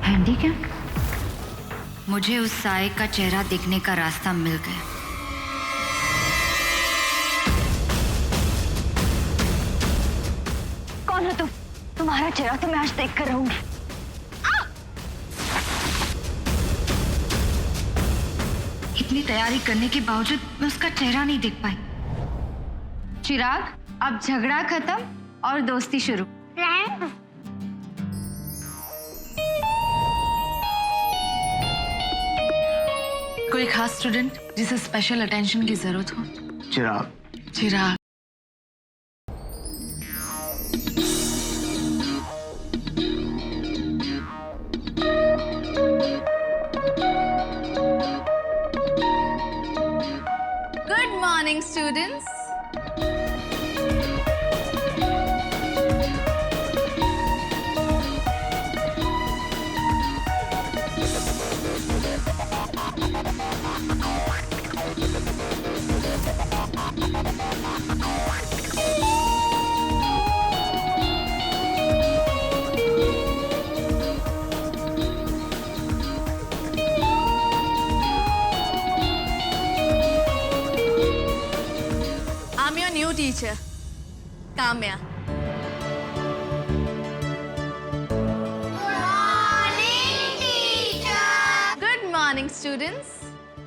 Handicap? मुझे उस साए का चेहरा देखने का रास्ता मिल गया। कौन हो तुम? तुम्हारा चेहरा तो मैं आज देख कर रहूंगी। इतनी तैयारी करने के बावजूद मैं उसका चेहरा नहीं देख पाई। चिराग, अब झगड़ा खत्म और दोस्ती शुरू। कोई खास स्टूडेंट जिसे स्पेशल अटेंशन की जरूरत हो? चिराग। चिराग। Good morning, students. I'm your new teacher, Kamya. Good morning, students.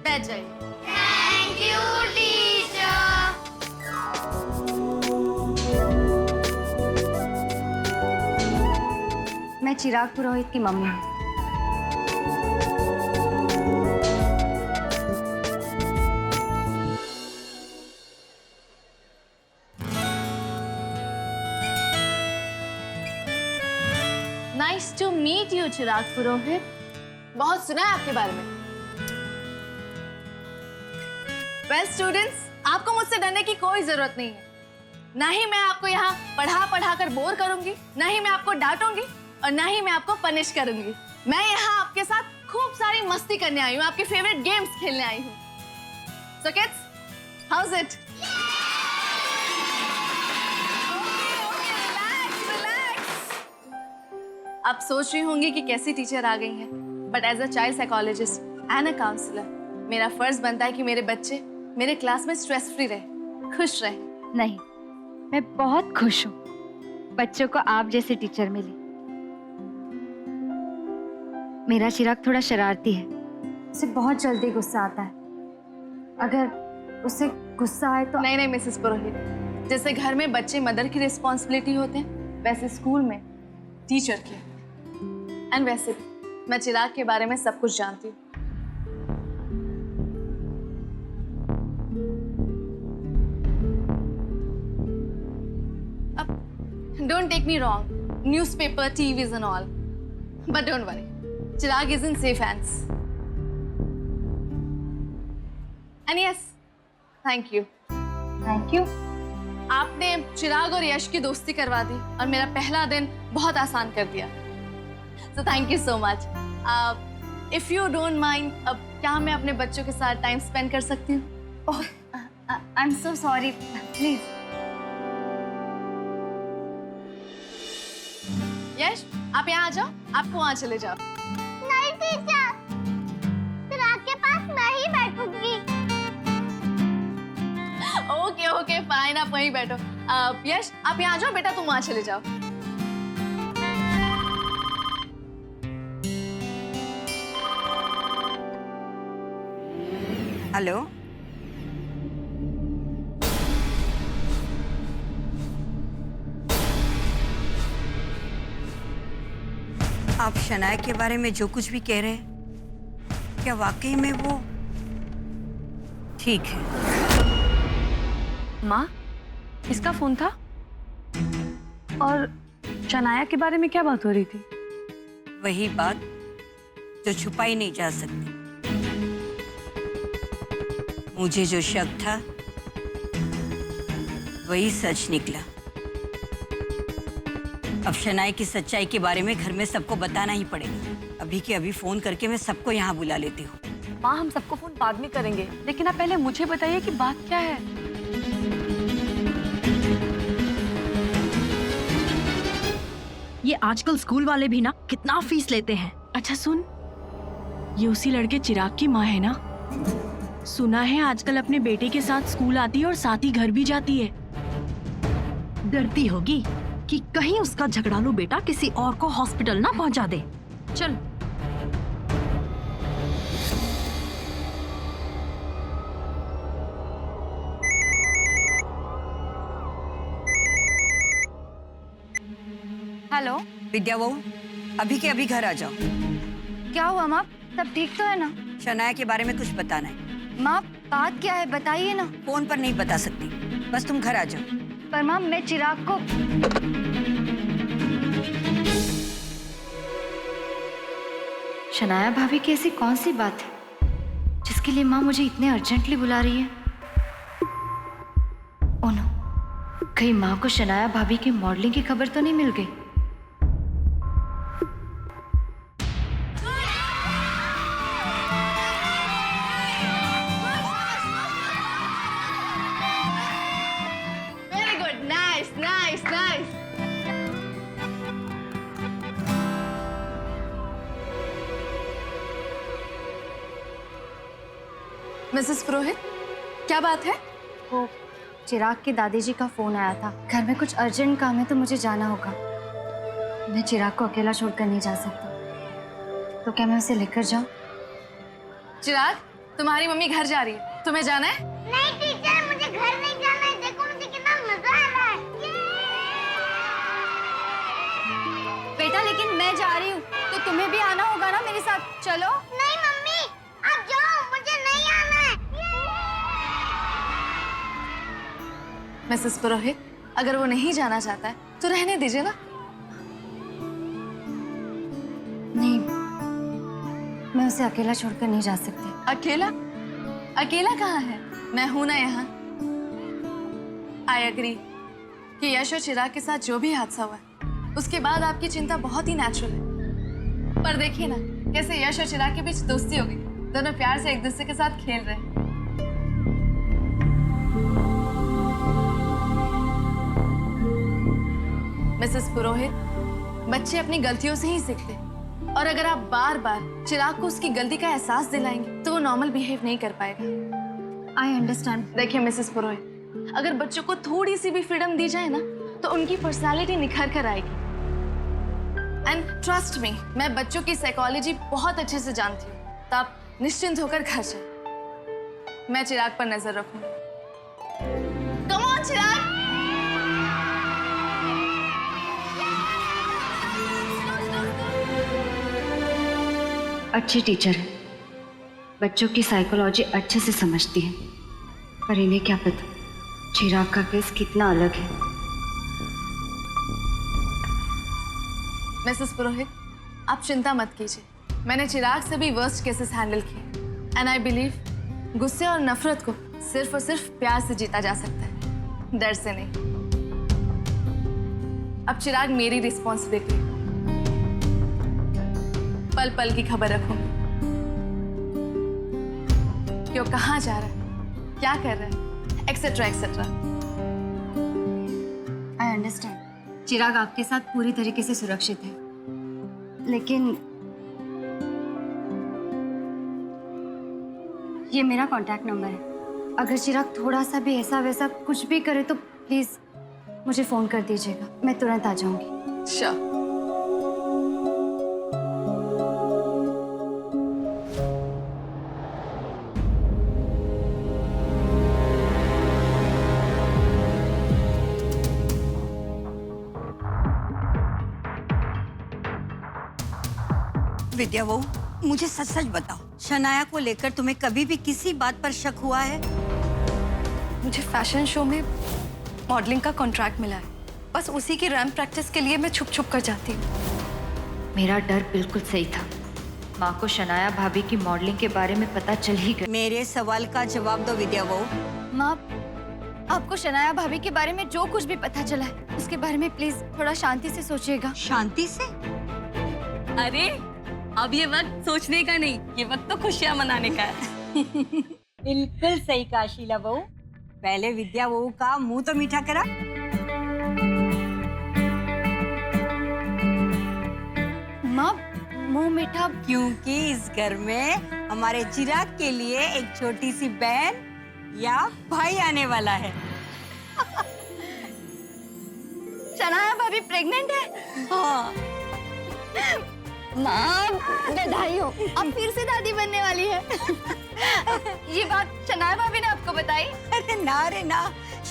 बैठ जाइए। Thank you, teacher. मैं चिराग पुरोहित की मम्मी हूँ। Nice to meet you, चिराग पुरोहित। बहुत सुना है आपके बारे में। Well, students, आपको मुझसे डरने की कोई जरूरत नहीं है। ना ही मैं आपको यहाँ पढ़ा कर बोर करूंगी, ना ही मैं आपको डांटूंगी और ना ही मैं आपको पनिश करूंगी। मैं यहाँ आपके साथ खूब सारी मस्ती करने आई हूँ, आपके फेवरेट गेम्स खेलने आई हूँ। So kids, how's it? आप सोच रही होंगी कि कैसी टीचर आ गई हैं, but as a child psychologist and a counsellor मेरा फर्ज बनता है कि मेरे बच्चे मेरे क्लास में स्ट्रेस फ्री रहे, खुश रहे। नहीं, मैं बहुत खुश हूँ बच्चों को आप जैसे टीचर मिली। मेरा चिराग थोड़ा शरारती है, उसे बहुत जल्दी गुस्सा आता है। अगर उसे गुस्सा आए तो नहीं मिसेस पुरोहित, जैसे घर में बच्चे मदर की रिस्पॉन्सिबिलिटी होते हैं, वैसे स्कूल में टीचर की। एंड वैसे भी मैं चिराग के बारे में सब कुछ जानती हूँ। अब don't take me wrong, newspaper, TVs and all, but don't worry, Chirag is in safe hands. And yes, thank you. Thank you. आपने चिराग और यश की दोस्ती करवा दी और मेरा पहला दिन बहुत आसान कर दिया। So thank you so much. If you don't mind, अब क्या मैं अपने बच्चों के साथ टाइम स्पेंड कर सकती हूँ? Oh, I'm so sorry. Please. यश, आप यहाँ आ जाओ, आपको वहाँ चले जाओ। नहीं टीचर, चिराग के पास मैं ही बैठूंगी। ओके फाइन, आप वहीं बैठो। यश, आप यहाँ आ जाओ बेटा, तुम वहाँ चले जाओ। हेलो, आप शनाया के बारे में जो कुछ भी कह रहे हैं, क्या वाकई में वो ठीक है? माँ, इसका फोन था और शनाया के बारे में क्या बात हो रही थी? वही बात जो छुपाई नहीं जा सकती। मुझे जो शक था वही सच निकला। अब शनाया की सच्चाई के बारे में घर में सबको बताना ही पड़ेगा। अभी के अभी फोन करके मैं सबको यहाँ बुला लेती हूँ। माँ, हम सबको फोन बाद में करेंगे, लेकिन आप पहले मुझे बताइए कि बात क्या है। ये आजकल स्कूल वाले भी ना कितना फीस लेते हैं। अच्छा सुन, ये उसी लड़के चिराग की माँ है ना? सुना है आजकल अपने बेटे के साथ स्कूल आती है और साथ ही घर भी जाती है। डरती होगी कि कहीं उसका झगड़ालू बेटा किसी और को हॉस्पिटल ना पहुंचा दे। चल। हेलो, विद्या बहू, अभी के अभी घर आ जाओ। क्या हुआ माँ? सब ठीक तो है ना? शनाया के बारे में कुछ बताना है। माँ बात क्या है, बताइए ना। फोन पर नहीं बता सकती, बस तुम घर आ जाओ। पर माँ मैं चिराग को शनाया भाभी की ऐसी कौन सी बात है जिसके लिए माँ मुझे इतने अर्जेंटली बुला रही है? ओह नो, कहीं माँ को शनाया भाभी की मॉडलिंग की खबर तो नहीं मिल गई? Very good, nice nice nice. Mrs Purohit, क्या बात है? वो चिराग की दादी जी का फोन आया था, घर में कुछ अर्जेंट काम है तो मुझे जाना होगा। मैं चिराग को अकेला छोड़कर नहीं जा सकता, तो क्या मैं उसे लेकर जाऊं? चिराग, तुम्हारी मम्मी घर जा रही है, तुम्हें जाना है? नहीं टीचर, मुझे घर नहीं जाना है। देखो मुझे कितना मजा आ रहा है। बेटा लेकिन मैं जा रही हूँ तो तुम्हें भी आना होगा ना मेरे साथ, चलो। नहीं मम्मी, आप जाओ, मुझे नहीं आना है। मिसेस पुरोहित, अगर वो नहीं जाना चाहता है तो रहने दीजिए ना। नहीं, मैं उसे अकेला छोड़कर नहीं जा सकती। अकेला? अकेला कहाँ है? मैं हूं ना यहाँ। आई एग्री कि यश और चिराग के साथ जो भी हादसा हुआ है उसके बाद आपकी चिंता बहुत ही नेचुरल है। पर देखिए ना कैसे यश और चिराग के बीच दोस्ती हो गई, दोनों प्यार से एक दूसरे के साथ खेल रहे हैं। मिसेस पुरोहित, बच्चे अपनी गलतियों से ही सीखते हैं, और अगर आप बार बार चिराग को उसकी गलती का एहसास दिलाएंगे तो वो नॉर्मल बिहेव नहीं कर पाएगा। I understand. देखिए मिसेस पुरोहित, अगर बच्चों को थोड़ी सी भी फ्रीडम दी जाए ना तो उनकी पर्सनालिटी निखर कर आएगी। एंड ट्रस्ट मी, मैं बच्चों की साइकोलॉजी बहुत अच्छे से जानती हूँ, तो आप निश्चिंत होकर घर जाए। मैं चिराग पर नजर रखूंगी। कम ऑन चिराग। अच्छी टीचर है, बच्चों की साइकोलॉजी अच्छे से समझती है, पर इन्हें क्या पता चिराग का केस कितना अलग है। मिसेस पुरोहित, आप चिंता मत कीजिए, मैंने चिराग से भी वर्स्ट केसेस हैंडल किए, एंड आई बिलीव गुस्से और नफरत को सिर्फ और सिर्फ प्यार से जीता जा सकता है, डर से नहीं। अब चिराग मेरी रिस्पॉन्सिबिलिटी, पल पल की खबर रखूंगी कि वो कहाँ जा रहा है, क्या कर रहा है, एक्सेट्रा एक्सेट्रा। आई अंडरस्टैंड, चिराग आपके साथ पूरी तरीके से सुरक्षित है, लेकिन ये मेरा कॉन्टैक्ट नंबर है। अगर चिराग थोड़ा सा भी ऐसा वैसा कुछ भी करे तो प्लीज मुझे फोन कर दीजिएगा, मैं तुरंत आ जाऊंगी। श्योर। विद्या बहू, मुझे सच सच बताओ, शनाया को लेकर तुम्हें कभी भी किसी बात पर शक हुआ है? मुझे फैशन शो में मॉडलिंग का कॉन्ट्रैक्ट मिला है, बस उसी की रैंप प्रैक्टिस के लिए मैं छुप छुप कर जाती हूँ। मेरा डर बिल्कुल सही था, माँ को शनाया भाभी की मॉडलिंग के बारे में पता चल ही गया। मेरे सवाल का जवाब दो विद्या बहू। माँ, आपको शनाया भाभी के बारे में जो कुछ भी पता चला है उसके बारे में प्लीज थोड़ा शांति से सोचिएगा। शांति से? अरे अब ये वक्त सोचने का नहीं, ये वक्त तो खुशियां मनाने का है। बिल्कुल सही कहा शीला बहू। पहले विद्या बहू का मुंह तो मीठा करा। माँ, मुंह मीठा? क्योंकि इस घर में हमारे चिराग के लिए एक छोटी सी बहन या भाई आने वाला है। शनाया भाभी प्रेग्नेंट है? हाँ। माँ बधाई हो, अब फिर से दादी बनने वाली है। ये बात शनाया भाभी ने आपको बताई? अरे ना रे ना,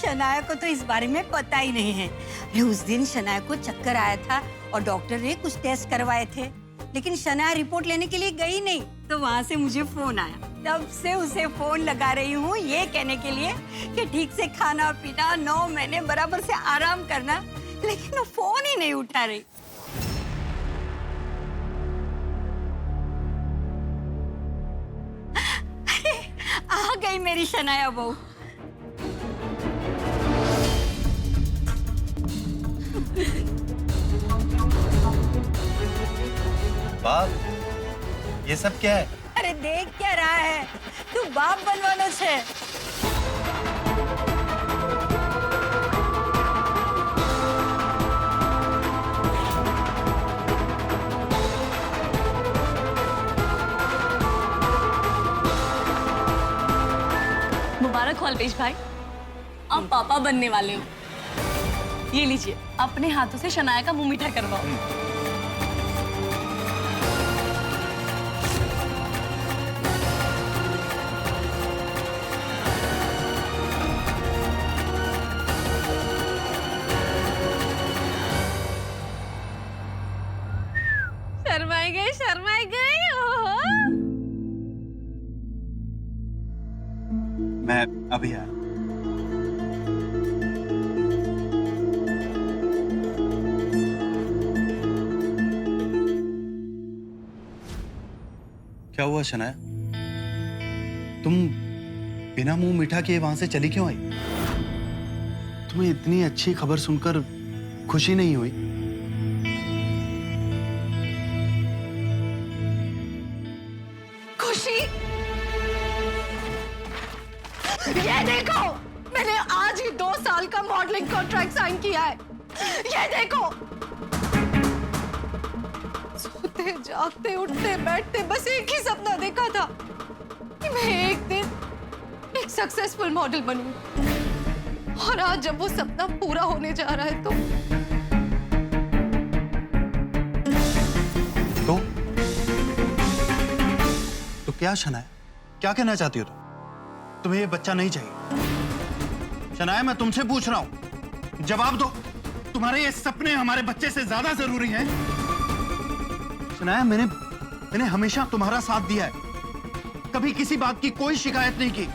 शनाया को तो इस बारे में पता ही नहीं है। अरे उस दिन शनाया को चक्कर आया था और डॉक्टर ने कुछ टेस्ट करवाए थे, लेकिन शनाया रिपोर्ट लेने के लिए गई नहीं। तो वहाँ से मुझे फोन आया, तब से उसे फोन लगा रही हूँ ये कहने के लिए कि ठीक से खाना पीना, 9 महीने बराबर से आराम करना, लेकिन वो फोन ही नहीं उठा रही। आ गई मेरी शनाया बहू। बाप, ये सब क्या है? अरे देख क्या रहा है, तू बाप बनवानो छे। मुबारक हो अल्पेश भाई, आप पापा बनने वाले हो। ये लीजिए, अपने हाथों से शनाया का मुंह मीठा करवाओ। शर्माई गई। ओहो। मैं अभी आया। क्या हुआ शनाया? तुम बिना मुंह मीठा किए वहां से चली क्यों आई? तुम्हें इतनी अच्छी खबर सुनकर खुशी नहीं हुई? खुशी? ये देखो, मैंने आज ही 2 साल का मॉडलिंग कॉन्ट्रैक्ट साइन किया है। ये देखो, सोते जागते उठते बैठते बस एक ही सपना देखा था कि मैं एक दिन एक सक्सेसफुल मॉडल बनूं। और आज जब वो सपना पूरा होने जा रहा है तो क्या शनाया, क्या कहना चाहती हो तुम? तुम्हें ये बच्चा नहीं चाहिए? शनाया, मैं तुमसे पूछ रहा हूं, जवाब दो। तुम्हारे ये सपने हमारे बच्चे से ज्यादा जरूरी हैं? शनाया, मैंने हमेशा तुम्हारा साथ दिया है, कभी किसी बात की कोई शिकायत नहीं की।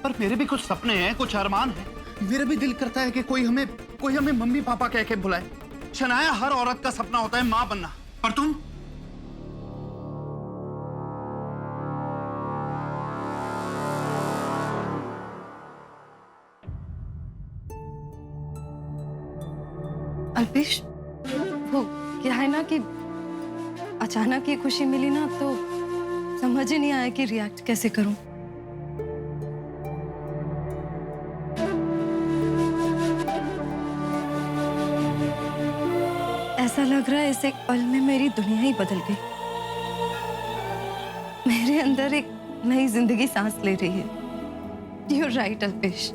पर मेरे भी कुछ सपने हैं, कुछ अरमान हैं। मेरा भी दिल करता है कि कोई हमें मम्मी पापा कह के बुलाए। शनाया, हर औरत का सपना होता है मां बनना, पर तुम? अल्पेश, वो क्या है ना कि अचानक ये खुशी मिली ना, तो समझ ही नहीं आया कि रिएक्ट कैसे करूं। ऐसा लग रहा है इस एक पल में मेरी दुनिया ही बदल गई। मेरे अंदर एक नई जिंदगी सांस ले रही है। You're right, अल्पेश,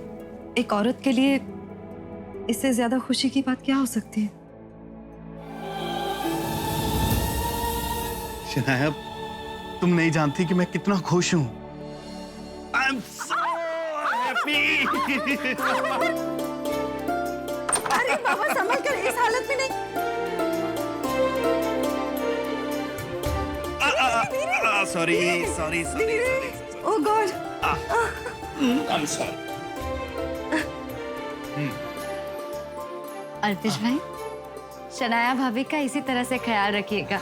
एक औरत के लिए इससे ज्यादा खुशी की बात क्या हो सकती है? शनाया, तुम नहीं जानती कि मैं कितना खुश हूं। I'm so happy। अरे बाबा, संभल कर, इस हालत में नहीं। Sorry. Oh God. I'm sorry। Alpesh भाई, शनाया भाभी का इसी तरह से ख्याल रखिएगा।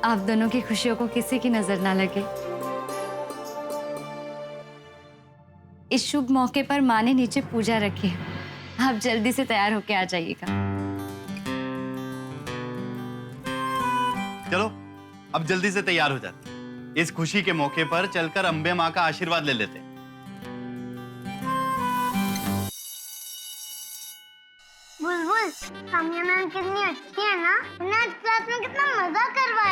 आप दोनों की खुशियों को किसी की नजर ना लगे। इस शुभ मौके पर माँ ने नीचे पूजा रखी है, आप जल्दी से तैयार होके आ जाइएगा। चलो, अब जल्दी से तैयार हो जाते। इस खुशी के मौके पर चलकर अम्बे माँ का आशीर्वाद ले लेते। बुलबुल, सामिया मैम कितनी अच्छी है ना? उन्हें आज क्लास में कितना मजा करवाया।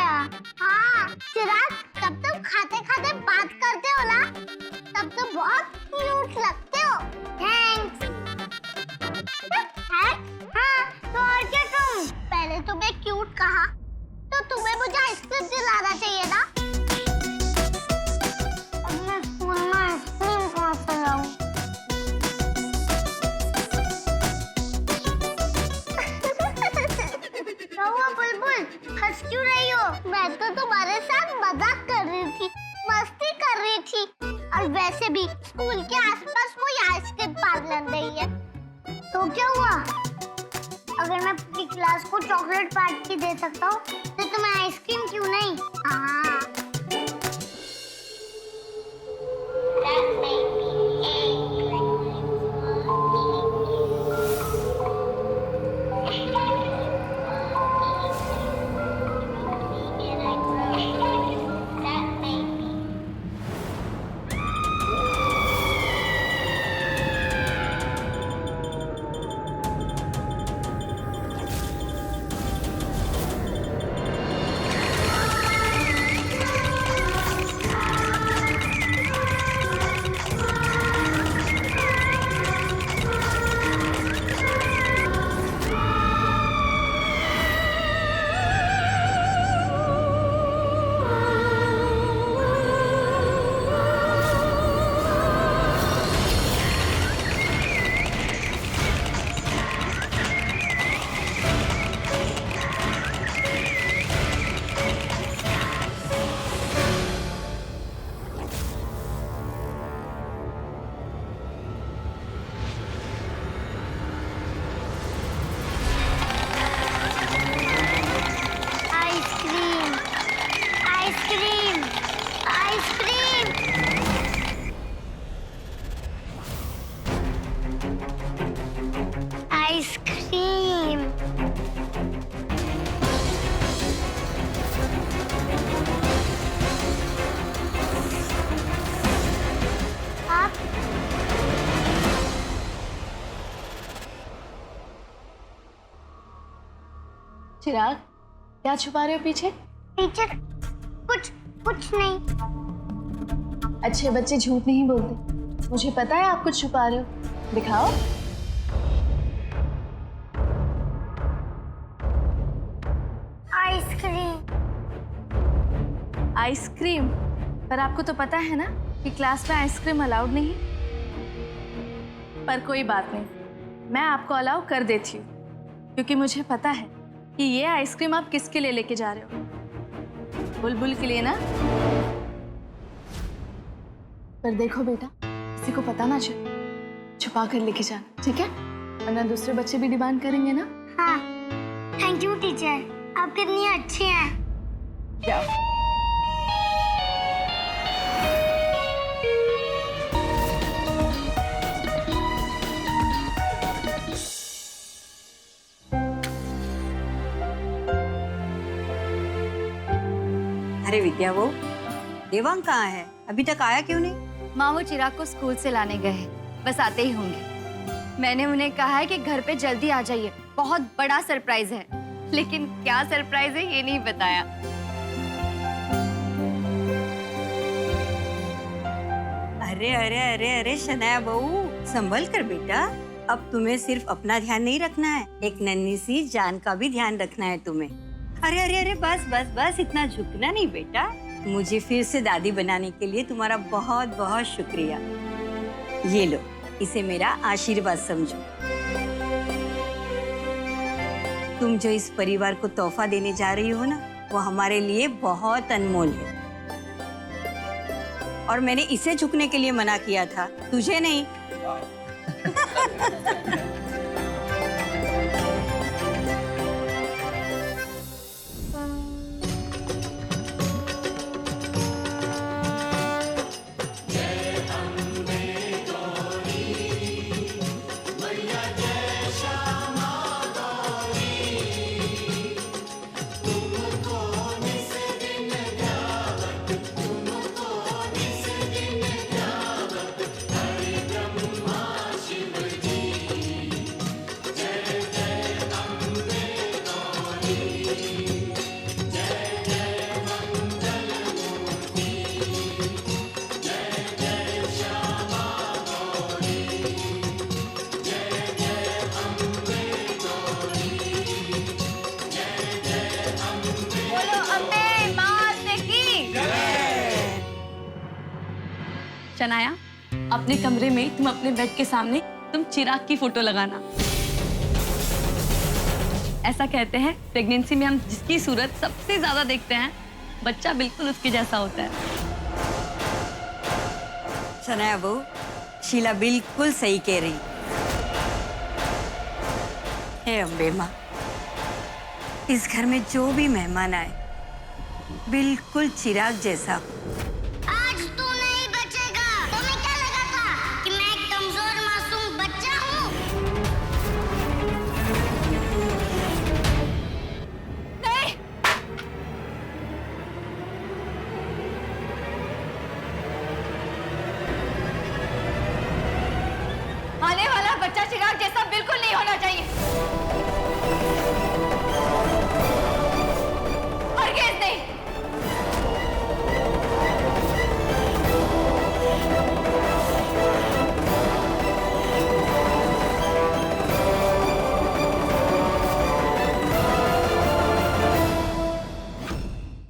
तुम्हें क्यूट कहा तो तुम्हें मुझे आइसक्रीम दिलाना चाहिए ना। अब मैं स्कूल में आइसक्रीम कहाँ से लाऊं? क्या हुआ बुलबुल, हंस क्यों रही हो? मैं तो तुम्हारे साथ मजाक कर रही थी, मस्ती कर रही थी। और वैसे भी स्कूल के आसपास कोई आइसक्रीम पार्लर नहीं है, तो क्या हुआ? अगर मैं पूरी क्लास को चॉकलेट पार्टी दे सकता हूँ तो तुम्हें आइसक्रीम क्यों नहीं? हाँ। आइसक्रीम। आप चिराग, क्या छुपा रहे हो पीछे? टीचर, कुछ नहीं। अच्छे बच्चे झूठ नहीं बोलते। मुझे पता है आप कुछ छुपा रहे हो, दिखाओ। आइसक्रीम? पर आपको तो पता है ना कि क्लास में आइसक्रीम अलाउड नहीं। पर कोई बात नहीं, मैं आपको अलाउ कर देती हूँ, क्योंकि मुझे पता है कि ये आइसक्रीम आप किसके लिए लेके जा रहे हो। बुलबुल के लिए ना। पर देखो बेटा, किसी को पता ना चले, छुपा कर लेके जाना, ठीक है? वरना दूसरे बच्चे भी डिमांड करेंगे ना। हाँ, थैंक यू टीचर, आप कितनी अच्छी हैं। जाओ। अरे विद्या, वो देवांग कहाँ है? अभी तक आया क्यों नहीं? माँ वो चिराग को स्कूल से लाने गए हैं, बस आते ही होंगे। मैंने उन्हें कहा है कि घर पे जल्दी आ जाइए, बहुत बड़ा सरप्राइज है। लेकिन क्या सरप्राइज है ये नहीं बताया। अरे अरे अरे अरे शनाया बहू, संभल कर बेटा। अब तुम्हें सिर्फ अपना ध्यान नहीं रखना है, एक नन्ही सी जान का भी ध्यान रखना है तुम्हें। अरे अरे अरे बस बस बस, इतना झुकना नहीं बेटा। मुझे फिर से दादी बनाने के लिए तुम्हारा बहुत बहुत शुक्रिया। ये लो, इसे मेरा आशीर्वाद समझो। तुम जो इस परिवार को तोहफा देने जा रही हो ना, वो हमारे लिए बहुत अनमोल है। और मैंने इसे झुकने के लिए मना किया था, तुझे नहीं। शनाया, अपने कमरे में तुम अपने बेड के सामने तुम चिराग की फोटो लगाना। ऐसा कहते हैं प्रेगनेंसी में हम जिसकी सूरत सबसे ज्यादा देखते हैं, बच्चा बिल्कुल उसके जैसा होता है। शनाया बहू, शीला बिल्कुल सही कह रही। हे अम्बे माँ, इस घर में जो भी मेहमान आए बिल्कुल चिराग जैसा